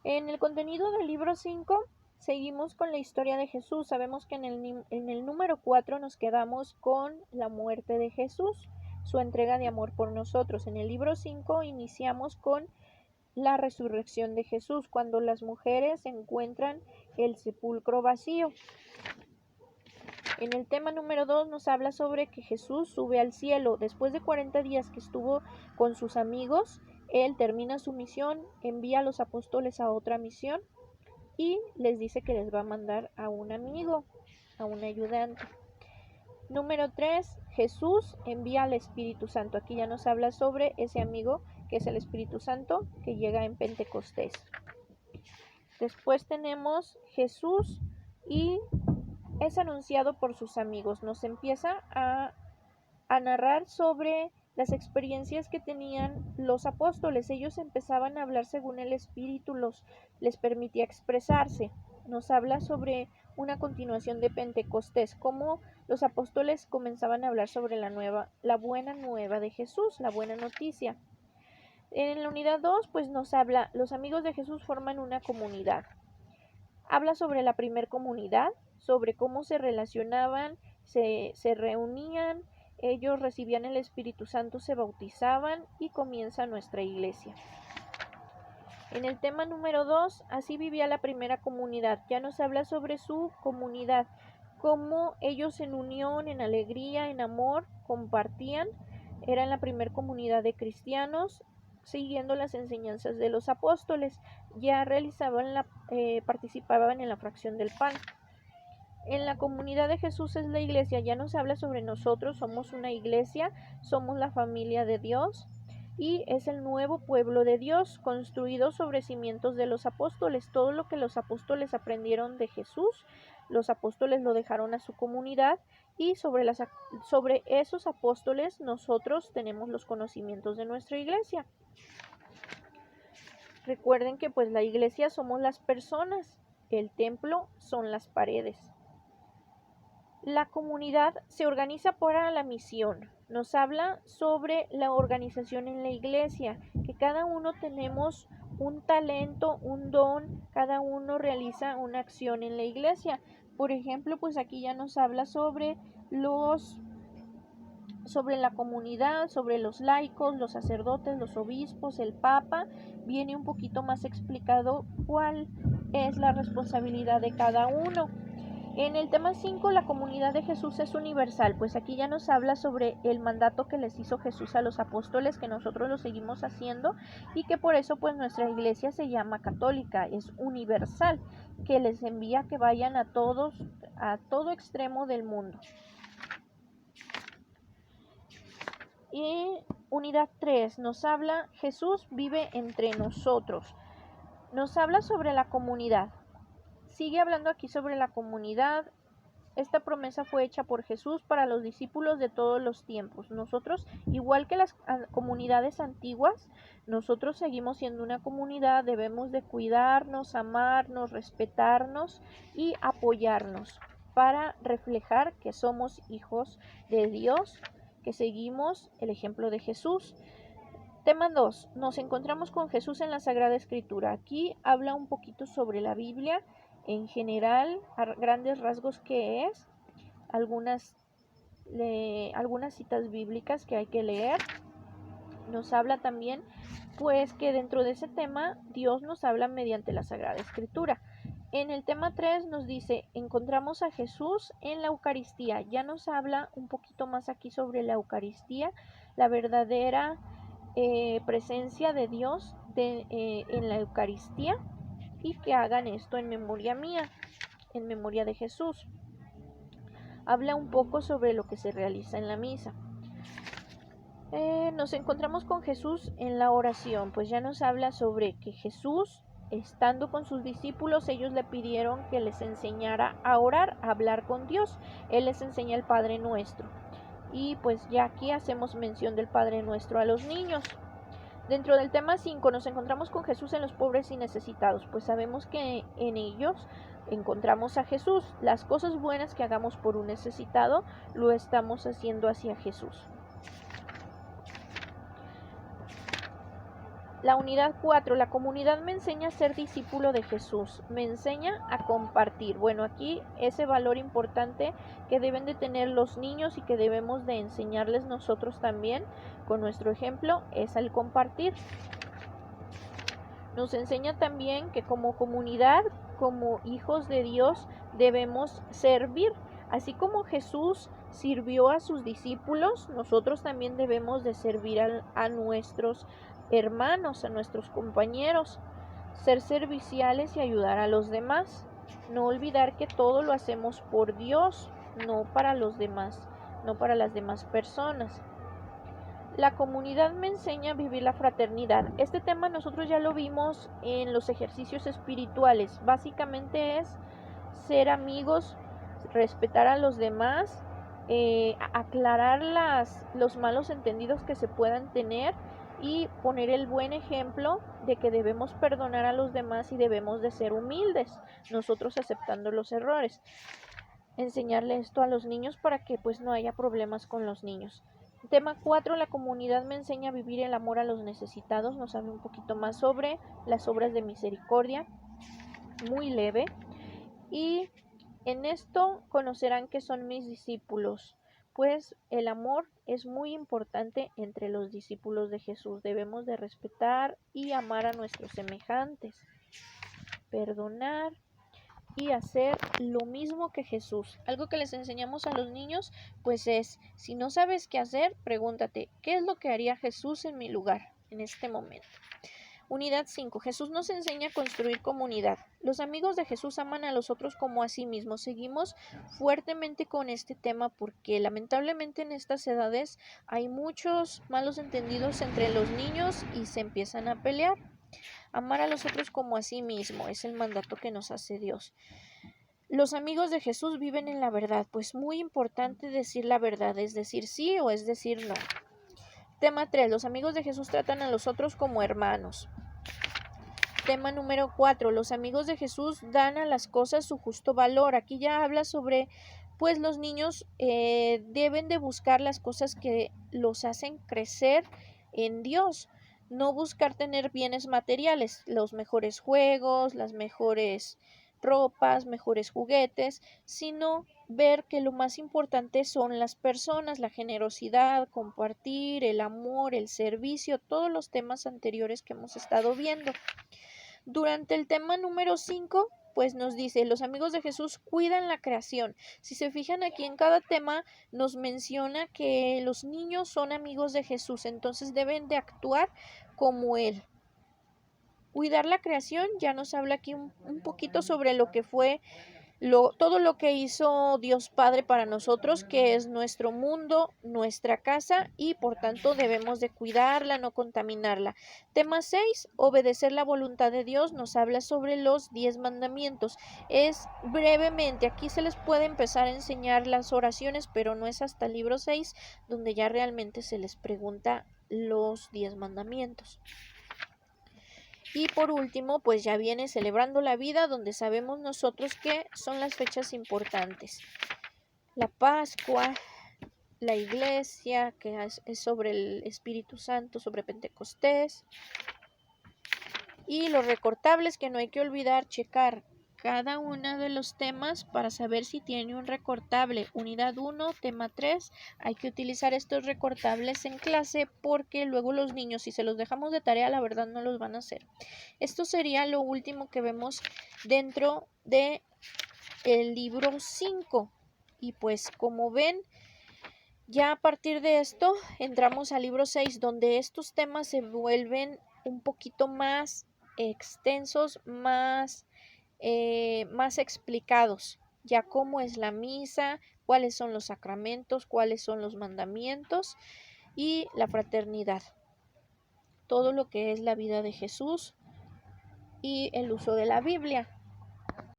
En el contenido del libro 5 seguimos con la historia de Jesús. Sabemos que en el número 4 nos quedamos con la muerte de Jesús, su entrega de amor por nosotros. En el libro 5 iniciamos con la resurrección de Jesús, cuando las mujeres encuentran el sepulcro vacío. En el tema número 2 nos habla sobre que Jesús sube al cielo. Después de 40 días que estuvo con sus amigos, Él termina su misión, envía a los apóstoles a otra misión y les dice que les va a mandar a un amigo, a un ayudante. Número 3, Jesús envía al Espíritu Santo. Aquí ya nos habla sobre ese amigo que es el Espíritu Santo que llega en Pentecostés. Después tenemos Jesús y es anunciado por sus amigos. Nos empieza a narrar sobre las experiencias que tenían los apóstoles. Ellos empezaban a hablar según el Espíritu les permitía expresarse. Nos habla sobre una continuación de Pentecostés, cómo los apóstoles comenzaban a hablar sobre la buena nueva de Jesús, la buena noticia. En la unidad 2, pues nos habla, los amigos de Jesús forman una comunidad. Habla sobre la primer comunidad, sobre cómo se relacionaban, se reunían, ellos recibían el Espíritu Santo, se bautizaban y comienza nuestra iglesia. En el tema número 2, así vivía la primera comunidad. Ya nos habla sobre su comunidad, cómo ellos en unión, en alegría, en amor, compartían. Eran la primera comunidad de cristianos, siguiendo las enseñanzas de los apóstoles. Ya participaban en la fracción del pan. En la comunidad de Jesús es la iglesia. Ya nos habla sobre nosotros, somos una iglesia, somos la familia de Dios y es el nuevo pueblo de Dios construido sobre cimientos de los apóstoles. Todo lo que los apóstoles aprendieron de Jesús, los apóstoles lo dejaron a su comunidad y sobre esos apóstoles nosotros tenemos los conocimientos de nuestra iglesia. Recuerden que pues la iglesia somos las personas, el templo son las paredes. La comunidad se organiza para la misión. Nos habla sobre la organización en la iglesia, que cada uno tenemos un talento, un don, cada uno realiza una acción en la iglesia. Por ejemplo, pues aquí ya nos habla sobre la comunidad, sobre los laicos, los sacerdotes, los obispos, el papa. Viene un poquito más explicado cuál es la responsabilidad de cada uno. En el tema 5, la comunidad de Jesús es universal, pues aquí ya nos habla sobre el mandato que les hizo Jesús a los apóstoles, que nosotros lo seguimos haciendo y que por eso pues nuestra iglesia se llama católica, es universal, que les envía que vayan a todo extremo del mundo. Y unidad 3 nos habla, Jesús vive entre nosotros, nos habla sobre la comunidad. Sigue hablando aquí sobre la comunidad. Esta promesa fue hecha por Jesús para los discípulos de todos los tiempos. Nosotros, igual que las comunidades antiguas, nosotros seguimos siendo una comunidad, debemos de cuidarnos, amarnos, respetarnos y apoyarnos para reflejar que somos hijos de Dios, que seguimos el ejemplo de Jesús. Tema 2. Nos encontramos con Jesús en la Sagrada Escritura. Aquí habla un poquito sobre la Biblia en general, a grandes rasgos, qué es, algunas citas bíblicas que hay que leer. Nos habla también pues que dentro de ese tema Dios nos habla mediante la Sagrada Escritura. En el tema 3 nos dice, encontramos a Jesús en la Eucaristía. Ya nos habla un poquito más aquí sobre la Eucaristía, la verdadera presencia de Dios en la Eucaristía, y que hagan esto en memoria mía, en memoria de Jesús. Habla un poco sobre lo que se realiza en la misa. Nos encontramos con Jesús en la oración, pues ya nos habla sobre que Jesús, estando con sus discípulos, ellos le pidieron que les enseñara a orar, a hablar con Dios. Él les enseña el Padre Nuestro. Y pues ya aquí hacemos mención del Padre Nuestro a los niños. Dentro del tema 5 nos encontramos con Jesús en los pobres y necesitados, pues sabemos que en ellos encontramos a Jesús. Las cosas buenas que hagamos por un necesitado, lo estamos haciendo hacia Jesús. La unidad 4, la comunidad me enseña a ser discípulo de Jesús, me enseña a compartir. Bueno, aquí ese valor importante que deben de tener los niños y que debemos de enseñarles nosotros también con nuestro ejemplo es el compartir. Nos enseña también que como comunidad, como hijos de Dios, debemos servir. Así como Jesús sirvió a sus discípulos, nosotros también debemos de servir a nuestros hermanos, a nuestros compañeros, ser serviciales y ayudar a los demás. No olvidar que todo lo hacemos por Dios, no para los demás, no para las demás personas. La comunidad me enseña a vivir la fraternidad. Este tema nosotros ya lo vimos en los ejercicios espirituales. Básicamente es ser amigos, respetar a los demás, aclarar los malos entendidos que se puedan tener y poner el buen ejemplo de que debemos perdonar a los demás y debemos de ser humildes, nosotros aceptando los errores. Enseñarle esto a los niños para que pues no haya problemas con los niños. Tema 4, la comunidad me enseña a vivir el amor a los necesitados. Nos habla un poquito más sobre las obras de misericordia, muy leve. Y en esto conocerán que son mis discípulos, pues el amor es muy importante entre los discípulos de Jesús. Debemos de respetar y amar a nuestros semejantes, perdonar y hacer lo mismo que Jesús. Algo que les enseñamos a los niños, pues es, si no sabes qué hacer, pregúntate, ¿qué es lo que haría Jesús en mi lugar en este momento? Unidad 5. Jesús nos enseña a construir comunidad. Los amigos de Jesús aman a los otros como a sí mismos. Seguimos fuertemente con este tema porque lamentablemente en estas edades hay muchos malos entendidos entre los niños y se empiezan a pelear. Amar a los otros como a sí mismo es el mandato que nos hace Dios. Los amigos de Jesús viven en la verdad, pues muy importante decir la verdad, es decir sí o es decir no. Tema 3. Los amigos de Jesús tratan a los otros como hermanos. Tema número 4. Los amigos de Jesús dan a las cosas su justo valor. Aquí ya habla sobre, pues los niños deben de buscar las cosas que los hacen crecer en Dios. No buscar tener bienes materiales, los mejores juegos, las mejores ropas, mejores juguetes, sino ver que lo más importante son las personas, la generosidad, compartir, el amor, el servicio, todos los temas anteriores que hemos estado viendo. Durante el tema número 5, pues nos dice, los amigos de Jesús cuidan la creación. Si se fijan aquí en cada tema nos menciona que los niños son amigos de Jesús, entonces deben de actuar como Él. Cuidar la creación, ya nos habla aquí un poquito sobre lo que fue todo lo que hizo Dios Padre para nosotros, que es nuestro mundo, nuestra casa, y por tanto debemos de cuidarla, no contaminarla. Tema 6, obedecer la voluntad de Dios, nos habla sobre los 10 mandamientos. Es brevemente, aquí se les puede empezar a enseñar las oraciones, pero no es hasta el libro 6 donde ya realmente se les pregunta los 10 mandamientos. Y por último, pues ya viene celebrando la vida, donde sabemos nosotros que son las fechas importantes. La Pascua, la Iglesia, que es sobre el Espíritu Santo, sobre Pentecostés. Y los recortables, que no hay que olvidar checar cada uno de los temas para saber si tiene un recortable. Unidad 1, tema 3, hay que utilizar estos recortables en clase porque luego los niños, si se los dejamos de tarea, la verdad no los van a hacer. Esto sería lo último que vemos dentro de el libro 5. Y pues como ven, ya a partir de esto entramos al libro 6, donde estos temas se vuelven un poquito más extensos, más explicados, ya cómo es la misa, cuáles son los sacramentos, cuáles son los mandamientos y la fraternidad, todo lo que es la vida de Jesús y el uso de la Biblia.